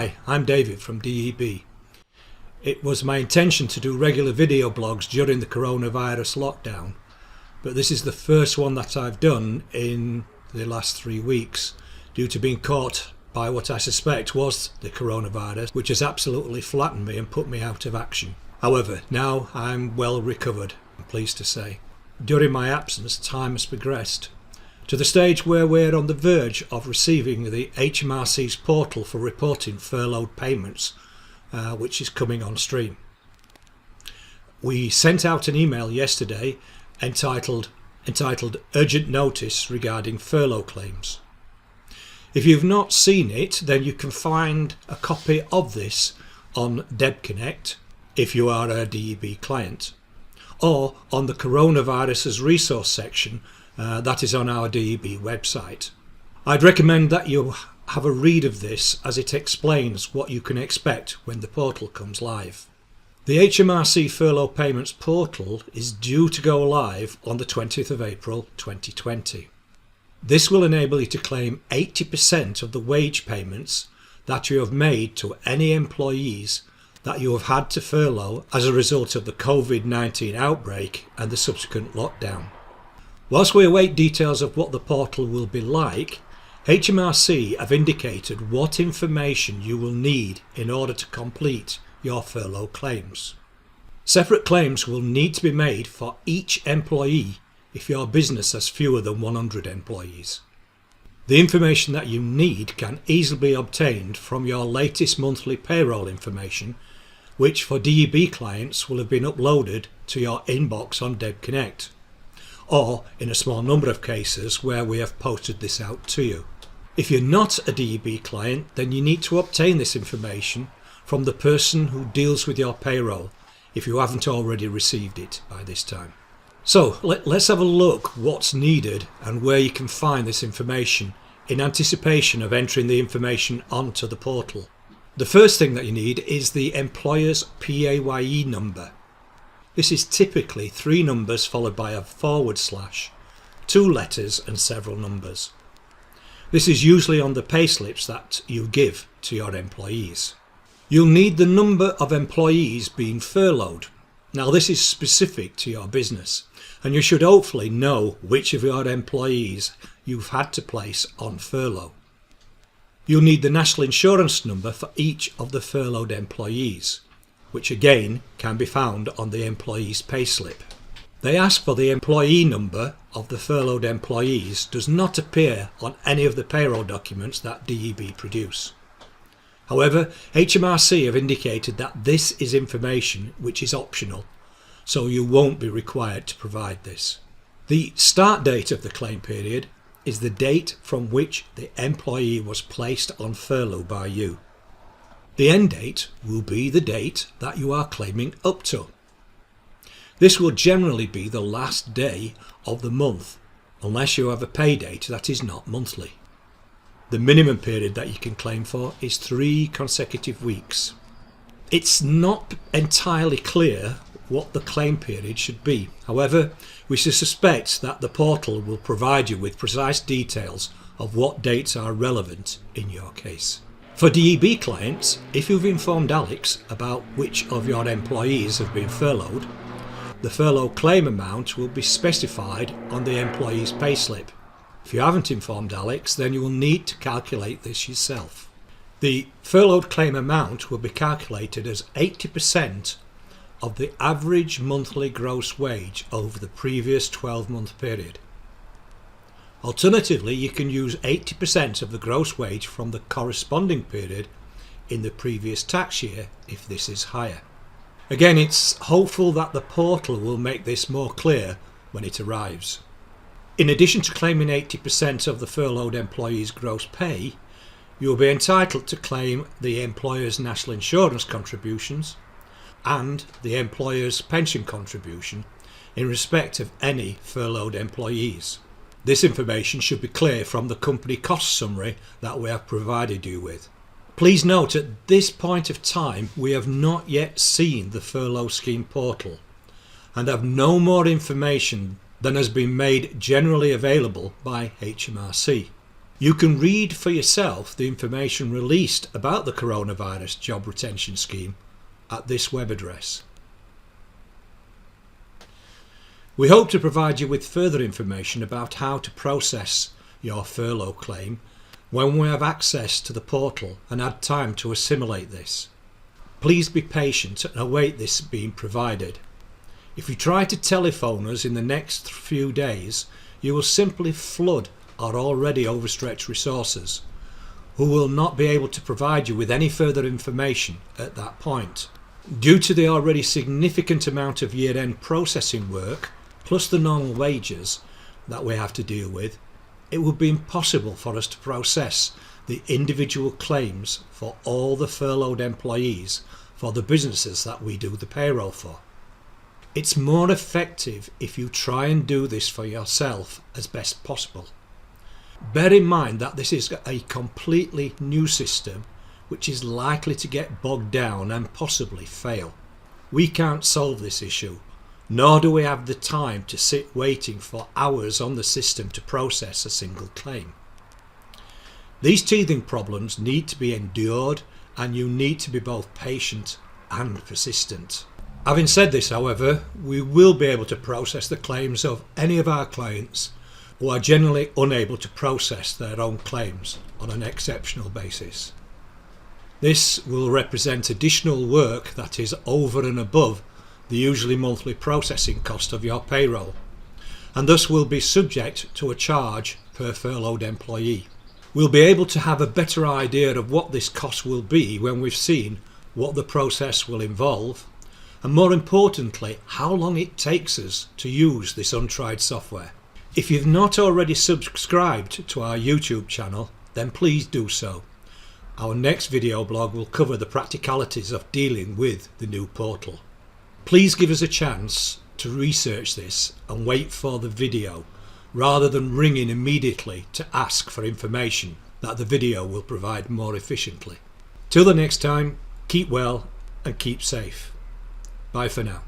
Hi, I'm David from DEB. It was my intention to do regular video blogs during the coronavirus lockdown, but this is the first one that I've done in the last 3 weeks due to being caught by what I suspect was the coronavirus, which has absolutely flattened me and put me out of action. However, now I'm well recovered, I'm pleased to say. During my absence, time has progressed to the stage where we're on the verge of receiving the HMRC's portal for reporting furloughed payments, which is coming on stream. We sent out an email yesterday entitled Urgent Notice regarding furlough claims. If you've not seen it, then you can find a copy of this on Deb Connect if you are a DEB client, or on the coronavirus's resource section that is on our DEB website. I'd recommend that you have a read of this as it explains what you can expect when the portal comes live. The HMRC Furlough Payments portal is due to go live on the 20th of April 2020. This will enable you to claim 80% of the wage payments that you have made to any employees that you have had to furlough as a result of the COVID-19 outbreak and the subsequent lockdown. Whilst we await details of what the portal will be like, HMRC have indicated what information you will need in order to complete your furlough claims. Separate claims will need to be made for each employee if your business has fewer than 100 employees. The information that you need can easily be obtained from your latest monthly payroll information, which for DEB clients will have been uploaded to your inbox on Deb Connect, or in a small number of cases where we have posted this out to you. If you're not a DEB client, then you need to obtain this information from the person who deals with your payroll if you haven't already received it by this time. So let's have a look what's needed and where you can find this information in anticipation of entering the information onto the portal. The first thing that you need is the employer's PAYE number. This is typically 3 numbers followed by a /, 2 letters and several numbers. This is usually on the payslips that you give to your employees. You'll need the number of employees being furloughed. Now this is specific to your business, and you should hopefully know which of your employees you've had to place on furlough. You'll need the national insurance number for each of the furloughed employees, which again can be found on the employee's payslip. They ask for the employee number of the furloughed employees does not appear on any of the payroll documents that DEB produce. However, HMRC have indicated that this is information which is optional, so you won't be required to provide this. The start date of the claim period is the date from which the employee was placed on furlough by you. The end date will be the date that you are claiming up to. This will generally be the last day of the month, unless you have a pay date that is not monthly. The minimum period that you can claim for is 3 consecutive weeks. It's not entirely clear what the claim period should be. However, we should suspect that the portal will provide you with precise details of what dates are relevant in your case. For DEB clients, if you've informed Alex about which of your employees have been furloughed, the furlough claim amount will be specified on the employee's payslip. If you haven't informed Alex, then you will need to calculate this yourself. The furloughed claim amount will be calculated as 80% of the average monthly gross wage over the previous 12-month period. Alternatively, you can use 80% of the gross wage from the corresponding period in the previous tax year if this is higher. Again, it's hopeful that the portal will make this more clear when it arrives. In addition to claiming 80% of the furloughed employee's gross pay, you will be entitled to claim the employer's national insurance contributions and the employer's pension contribution in respect of any furloughed employees. This information should be clear from the company cost summary that we have provided you with. Please note at this point of time we have not yet seen the furlough scheme portal and have no more information than has been made generally available by HMRC. You can read for yourself the information released about the Coronavirus Job Retention Scheme at this web address. We hope to provide you with further information about how to process your furlough claim when we have access to the portal and had time to assimilate this. Please be patient and await this being provided. If you try to telephone us in the next few days, you will simply flood our already overstretched resources, who will not be able to provide you with any further information at that point. Due to the already significant amount of year-end processing work, plus the normal wages that we have to deal with, it would be impossible for us to process the individual claims for all the furloughed employees for the businesses that we do the payroll for. It's more effective if you try and do this for yourself as best possible. Bear in mind that this is a completely new system which is likely to get bogged down and possibly fail. We can't solve this issue, nor do we have the time to sit waiting for hours on the system to process a single claim. These teething problems need to be endured, and you need to be both patient and persistent. Having said this, however, we will be able to process the claims of any of our clients who are generally unable to process their own claims on an exceptional basis. This will represent additional work that is over and above the usually monthly processing cost of your payroll, and thus will be subject to a charge per furloughed employee. We'll be able to have a better idea of what this cost will be when we've seen what the process will involve, and more importantly, how long it takes us to use this untried software. If you've not already subscribed to our YouTube channel, then please do so. Our next video blog will cover the practicalities of dealing with the new portal. Please give us a chance to research this and wait for the video, rather than ringing immediately to ask for information that the video will provide more efficiently. Till the next time, keep well and keep safe. Bye for now.